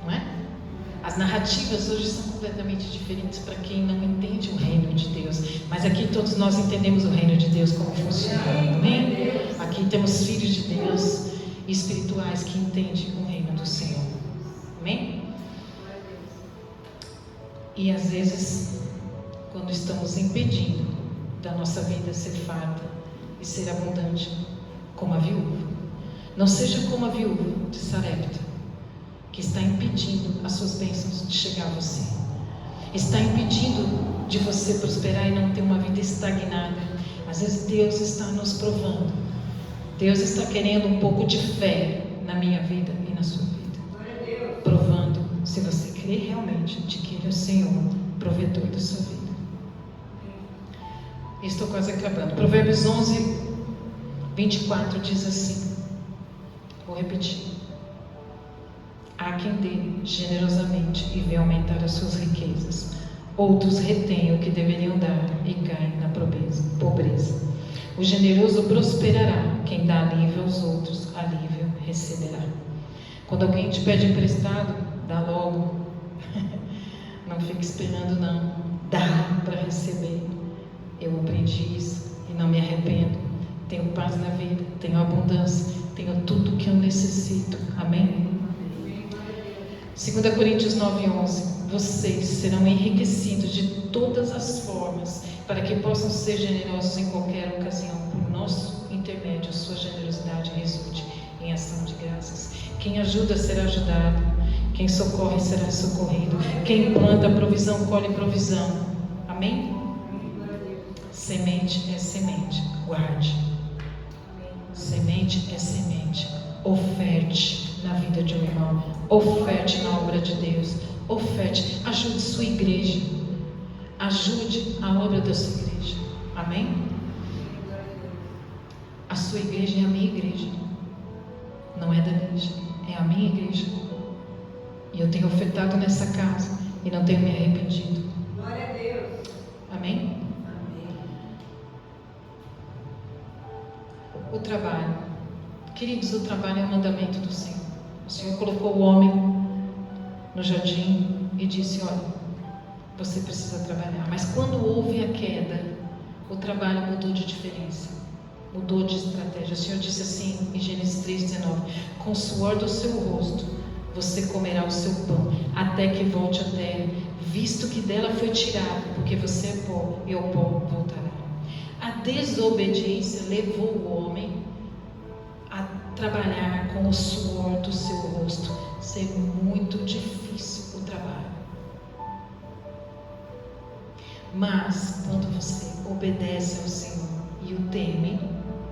Não é? As narrativas hoje são completamente diferentes para quem não entende o reino de Deus. Mas aqui todos nós entendemos o reino de Deus como funciona. Amém? Aqui temos filhos de Deus espirituais que entendem o reino do Senhor. Amém? E às vezes, quando estamos impedindo da nossa vida ser farta e ser abundante, como a viúva, Não seja como a viúva de Sarepta, que está impedindo as suas bênçãos de chegar a você. Está impedindo de você prosperar e não ter uma vida estagnada. Às vezes Deus está nos provando. Deus está querendo um pouco de fé na minha vida e na sua vida. Provando se você crê realmente de que Ele é o Senhor, provedor da sua vida. Estou quase acabando. Provérbios 11, 24 diz assim. Vou repetir. Há quem dê generosamente e vê aumentar as suas riquezas. Outros retêm o que deveriam dar e caem na pobreza. O generoso prosperará. Quem dá alívio aos outros, alívio receberá. Quando alguém te pede emprestado, dá logo. Não fique esperando, não. Dá para receber. Eu aprendi isso e não me arrependo. Tenho paz na vida, tenho abundância, tenho tudo o que eu necessito. Amém? 2 Coríntios 9:11. Vocês serão enriquecidos de todas as formas, para que possam ser generosos em qualquer ocasião. Por nosso intermédio, a sua generosidade resulte em ação de graças. Quem ajuda será ajudado. Quem socorre será socorrido. Quem planta provisão, colhe provisão. Amém? Semente é semente. Guarde. Semente é semente. Oferte na vida de um irmão. Oferte na obra de Deus. Oferte. Ajude sua igreja. Ajude a obra da sua igreja. Amém? A sua igreja é a minha igreja. Não é da igreja. É a minha igreja. E eu tenho ofertado nessa casa. E não tenho me arrependido.
Glória a Deus.
Amém? O trabalho. Queridos, o trabalho é um mandamento do Senhor. O Senhor colocou o homem no jardim e disse: olha, você precisa trabalhar. Mas quando houve a queda, o trabalho mudou de diferença, mudou de estratégia. O Senhor disse assim em Gênesis 3:19: com o suor do seu rosto você comerá o seu pão, até que volte à terra, visto que dela foi tirado, porque você é pó, e ao pó voltará. A desobediência levou o homem a trabalhar com o suor do seu rosto. Ser muito difícil o trabalho. Mas quando você obedece ao Senhor e o teme,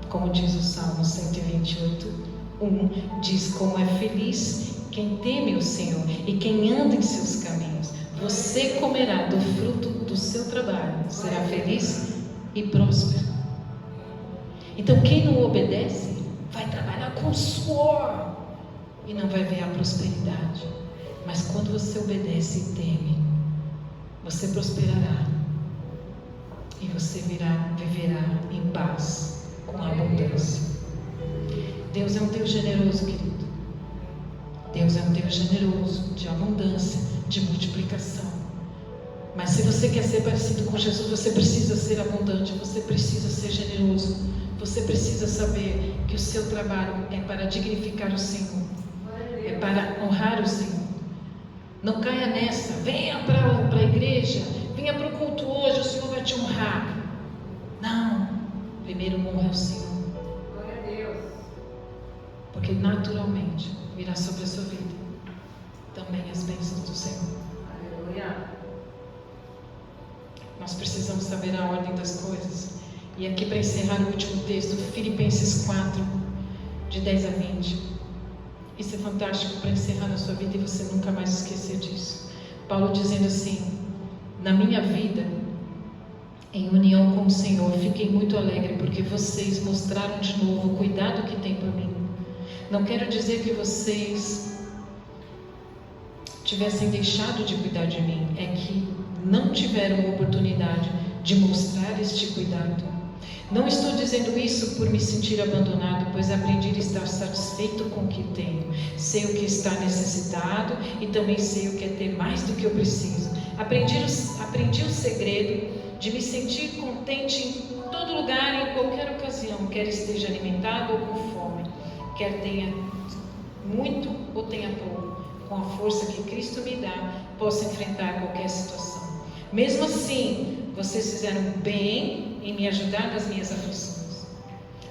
como diz o Salmo 128:1, diz: como é feliz quem teme o Senhor e quem anda em seus caminhos. Você comerá do fruto do seu trabalho, será feliz e próspero. Então quem não obedece vai trabalhar com suor e não vai ver a prosperidade. Mas quando você obedece e teme, você prosperará e você viverá em paz, com abundância. Deus é um Deus generoso, querido. Deus é um Deus generoso, de abundância, de multiplicação. Mas se você quer ser parecido com Jesus, você precisa ser abundante, você precisa ser generoso, você precisa saber que o seu trabalho é para dignificar o Senhor, é para honrar o Senhor. Não caia nessa, venha para a igreja, venha para o culto hoje, o Senhor vai te honrar. Não, primeiro honra o Senhor.
Glória a Deus.
Porque naturalmente virá sobre a sua vida também as bênçãos do Senhor.
Aleluia.
Nós precisamos saber a ordem das coisas. E aqui para encerrar o último texto, Filipenses 4, de 10 a 20. Isso é fantástico para encerrar na sua vida e você nunca mais esquecer disso. Paulo dizendo assim: na minha vida, em união com o Senhor, fiquei muito alegre porque vocês mostraram de novo o cuidado que têm por mim. Não quero dizer que vocês tivessem deixado de cuidar de mim, é que não tiveram oportunidade de mostrar este cuidado. Não estou dizendo isso por me sentir abandonado, pois aprendi a estar satisfeito com o que tenho. Sei o que está necessitado e também sei o que é ter mais do que eu preciso. Aprendi o segredo de me sentir contente em todo lugar e em qualquer ocasião, quer esteja alimentado ou com fome, quer tenha muito ou tenha pouco. Com a força que Cristo me dá, posso enfrentar qualquer situação. Mesmo assim, vocês fizeram bem em me ajudar nas minhas aflições.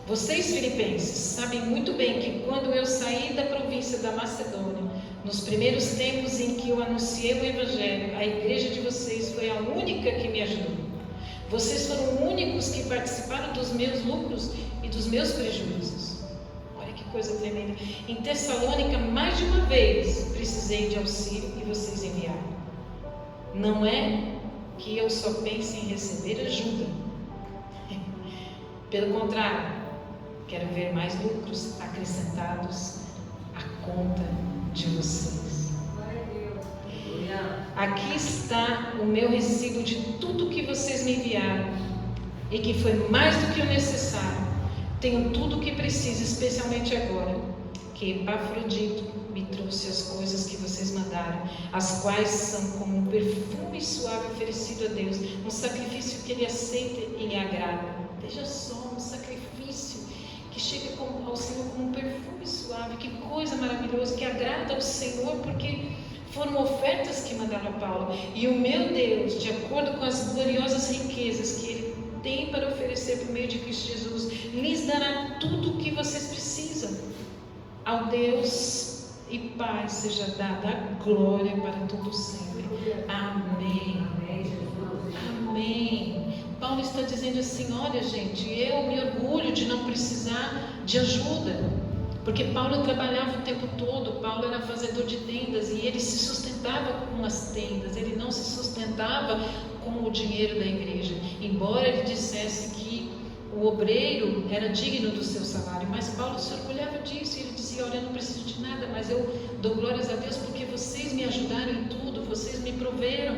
Vocês, filipenses, sabem muito bem que quando eu saí da província da Macedônia, nos primeiros tempos em que eu anunciei o Evangelho, a igreja de vocês foi a única que me ajudou. Vocês foram os únicos que participaram dos meus lucros e dos meus prejuízos. Olha que coisa tremenda. Em Tessalônica, mais de uma vez, precisei de auxílio e vocês enviaram. Não é que eu só pense em receber ajuda. Pelo contrário, quero ver mais lucros acrescentados à conta de vocês. Aqui está o meu recibo de tudo que vocês me enviaram e que foi mais do que o necessário. Tenho tudo o que preciso, especialmente agora que Epafrodito me trouxe as coisas que vocês mandaram, as quais são como um perfume suave oferecido a Deus, um sacrifício que Ele aceita e lhe agrada. Veja só, um sacrifício que chega ao Senhor como um perfume suave. Que coisa maravilhosa, que agrada ao Senhor, porque foram ofertas que mandaram a Paulo. E o meu Deus, de acordo com as gloriosas riquezas que Ele tem para oferecer por meio de Cristo Jesus, lhes dará tudo o que vocês precisam. Ao Deus e Pai seja dada a glória para todo sempre. Amém. Amém. Paulo está dizendo assim: olha, gente, eu me orgulho de não precisar de ajuda, porque Paulo trabalhava o tempo todo. Paulo era fazedor de tendas e ele se sustentava com as tendas, ele não se sustentava com o dinheiro da igreja, embora ele dissesse que o obreiro era digno do seu salário, mas Paulo se orgulhava disso. Ele dizia: olha, eu não preciso de nada, mas eu dou glórias a Deus porque vocês me ajudaram em tudo, vocês me proveram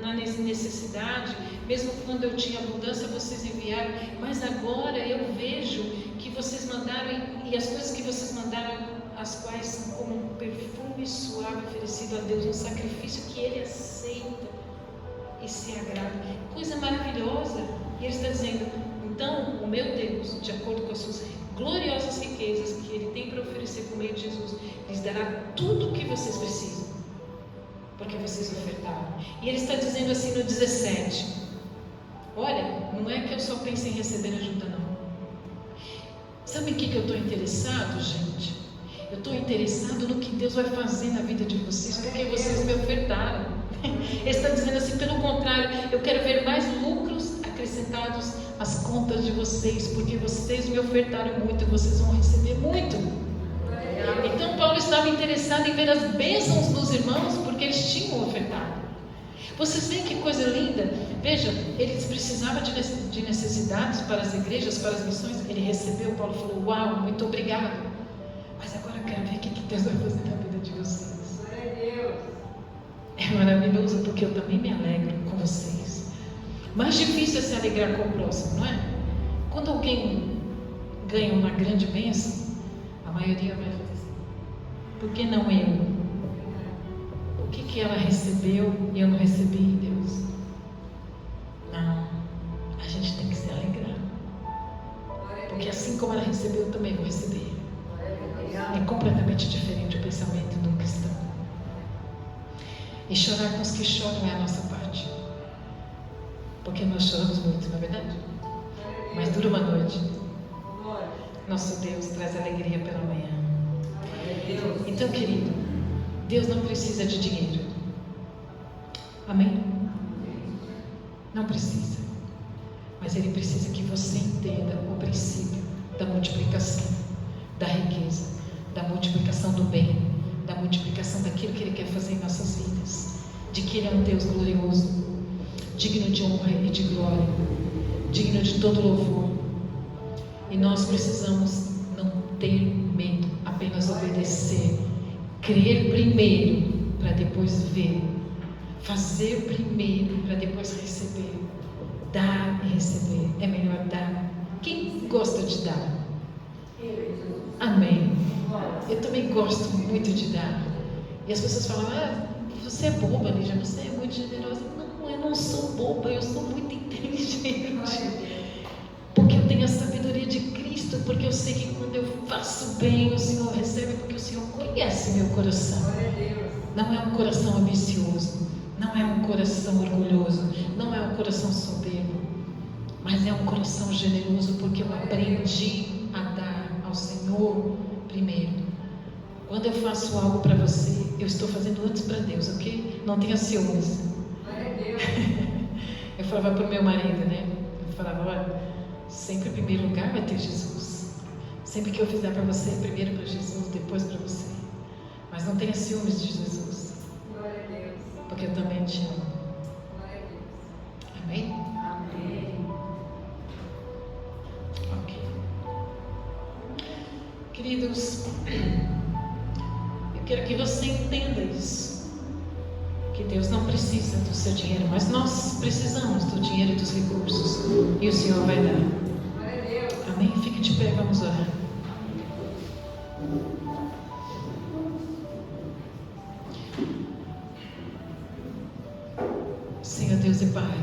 na necessidade, mesmo quando eu tinha abundância, vocês enviaram, mas agora eu vejo que vocês mandaram, e as coisas que vocês mandaram, as quais são como um perfume suave oferecido a Deus, um sacrifício que Ele aceita e se agrada. Coisa maravilhosa. E Ele está dizendo: então, o meu Deus, de acordo com as suas gloriosas riquezas que Ele tem para oferecer por meio de Jesus, lhes dará tudo o que vocês precisam, porque vocês ofertaram. E Ele está dizendo assim no 17: olha, não é que eu só penso em receber ajuda, não. Sabe em que eu estou interessado, gente? Eu estou interessado no que Deus vai fazer na vida de vocês, porque vocês me ofertaram. Ele está dizendo assim: pelo contrário, eu quero ver mais lucros acrescentados às contas de vocês, porque vocês me ofertaram muito e vocês vão receber muito. Então Paulo estava interessado em ver as bênçãos dos irmãos, porque eles tinham ofertado. Vocês veem que coisa linda? Veja, eles precisavam de necessidades para as igrejas, para as missões. Ele recebeu. Paulo falou: uau, muito obrigado, mas agora eu quero ver o que Deus vai fazer na vida de vocês. É maravilhoso, porque eu também me alegro com vocês. Mais difícil é se alegrar com o próximo, não é? Quando alguém ganha uma grande bênção, a maioria vai fazer assim: por que não eu? O que ela recebeu e eu não recebi, Deus? Não, a gente tem que se alegrar, porque assim como ela recebeu, eu também vou receber. É completamente diferente o pensamento do cristão. E chorar com os que choram é a nossa parte, porque nós choramos muito, não é verdade? Mas dura uma noite. Nosso Deus traz alegria pela manhã. Então, querido, Deus não precisa de dinheiro. Amém? Não precisa. Mas Ele precisa que você entenda o princípio da multiplicação, da riqueza, da multiplicação do bem, da multiplicação daquilo que Ele quer fazer em nossas vidas, de que Ele é um Deus glorioso, digno de honra e de glória, digno de todo louvor. E nós precisamos não ter medo, apenas obedecer, crer primeiro para depois ver, fazer primeiro para depois receber. Dar e receber, é melhor dar. Quem gosta de dar? Amém. Eu também gosto muito de dar. E as pessoas falam: ah, você é boba, Lígia, você é muito generosa. Não, eu não sou boba, eu sou muito inteligente. Porque eu tenho a sabedoria de Cristo, porque eu sei que quando eu faço bem, o Senhor recebe, porque o Senhor conhece meu coração. Não é um coração ambicioso, não é um coração orgulhoso, não é um coração soberbo. mas é um coração generoso porque eu aprendi a dar ao Senhor primeiro. Quando eu faço algo para você, eu estou fazendo antes para Deus, ok? Não tenha ciúmes.
Glória a Deus.
Eu falava para o meu marido, né? Eu falava, olha, sempre em primeiro lugar vai ter Jesus. Sempre que eu fizer para você, primeiro para Jesus, depois para você. Mas não tenha ciúmes de Jesus,
Glória a Deus.
porque eu também te amo.
Glória a Deus.
Amém?
Amém.
Ok. Queridos, eu quero que você entenda isso. Que Deus não precisa do seu dinheiro, mas nós precisamos do dinheiro e dos recursos. E o Senhor vai dar.
Glória a Deus.
Amém? Fique de pé, vamos orar. Senhor Deus e Pai,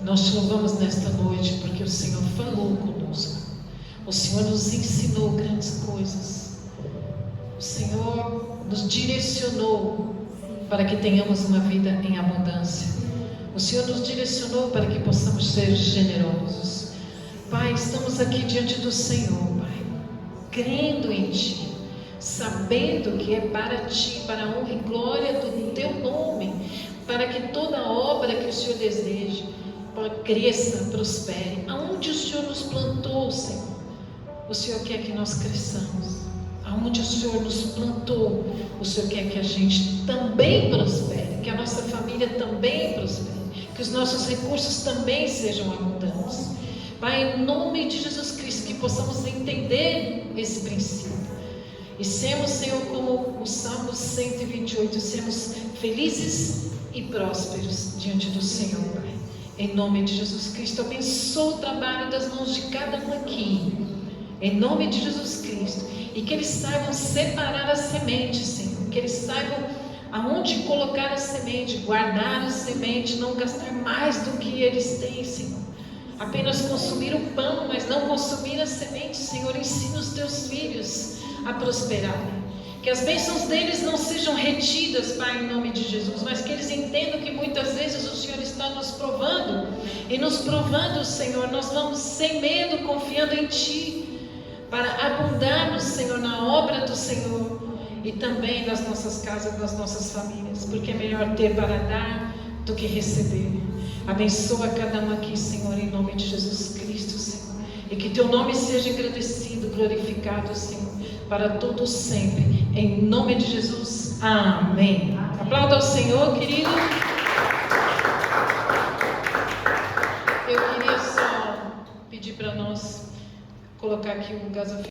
nós te louvamos nesta noite porque o Senhor falou conosco. O Senhor nos ensinou grandes coisas. O Senhor nos direcionou para que tenhamos uma vida em abundância. O Senhor nos direcionou para que possamos ser generosos. Pai, estamos aqui diante do Senhor, Pai, crendo em Ti, sabendo que é para Ti, para a honra e glória do Teu nome, para que toda obra que o Senhor deseja cresça, prospere. Aonde o Senhor nos plantou, Senhor, o Senhor quer que nós cresçamos. Aonde o Senhor nos plantou, o Senhor quer que a gente também prospere, que a nossa família também prospere, que os nossos recursos também sejam abundantes. Pai, em nome de Jesus Cristo, que possamos entender esse princípio e sermos, Senhor, como o Salmo 128, sermos felizes e prósperos diante do Senhor, Pai. Em nome de Jesus Cristo, abençoa o trabalho das mãos de cada um aqui, em nome de Jesus Cristo, e que eles saibam separar a semente, Senhor, que eles saibam aonde colocar a semente, guardar a semente, não gastar mais do que eles têm, Senhor, apenas consumir o pão, mas não consumir a semente. Senhor, ensina os teus filhos a prosperarem, que as bênçãos deles não sejam retidas, Pai, em nome de Jesus, mas que eles entendam que muitas vezes o Senhor está nos provando, e nos provando, Senhor, nós vamos sem medo, confiando em Ti, para abundarmos, Senhor, na obra do Senhor, e também nas nossas casas, nas nossas famílias, porque é melhor ter para dar do que receber. Abençoa cada um aqui, Senhor, em nome de Jesus Cristo, Senhor, e que Teu nome seja engrandecido, glorificado, Senhor, para todos sempre, em nome de Jesus, amém. Aplauda ao Senhor, querido. Eu queria só pedir para nós colocar aqui um gasofilador.